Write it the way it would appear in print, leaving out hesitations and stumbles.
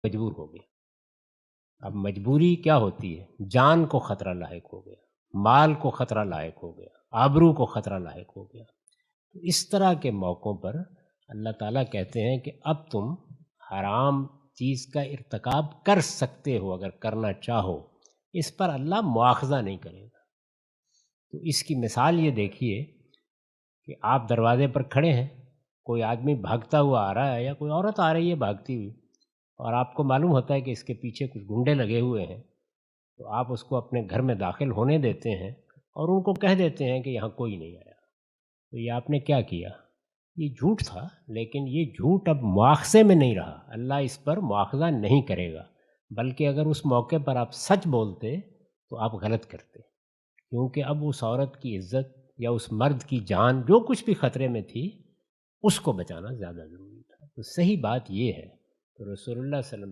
मजबूर हो गया। अब मजबूरी क्या होती है? जान को खतरा लायक हो गया, माल को खतरा लायक हो गया, आबरू को खतरा लायक हो गया। तो इस तरह के मौक़ों पर अल्लाह ताला कहते हैं कि अब तुम हराम चीज़ का इर्तिकाब कर सकते हो, अगर करना चाहो, इस पर अल्लाह मुआख़ज़ा नहीं करेगा। तो इसकी मिसाल ये देखिए कि आप दरवाज़े पर खड़े हैं, कोई आदमी भागता हुआ आ रहा है या कोई औरत आ रही है भागती हुई, और आपको मालूम होता है कि इसके पीछे कुछ गुंडे लगे हुए हैं, तो आप उसको अपने घर में दाखिल होने देते हैं और उनको कह देते हैं कि यहाँ कोई नहीं आया। तो ये आपने क्या किया? ये झूठ था, लेकिन ये झूठ अब मुआख़ज़े में नहीं रहा। अल्लाह इस पर मुआख़ज़ा नहीं करेगा, बल्कि अगर उस मौके पर आप सच बोलते, तो आप गलत करते। क्योंकि अब उस औरत की इज़्ज़त या उस मर्द की जान, जो कुछ भी ख़तरे में थी, उसको बचाना ज़्यादा ज़रूरी था। तो सही बात ये है, तो रसूलुल्लाह सल्लल्लाहु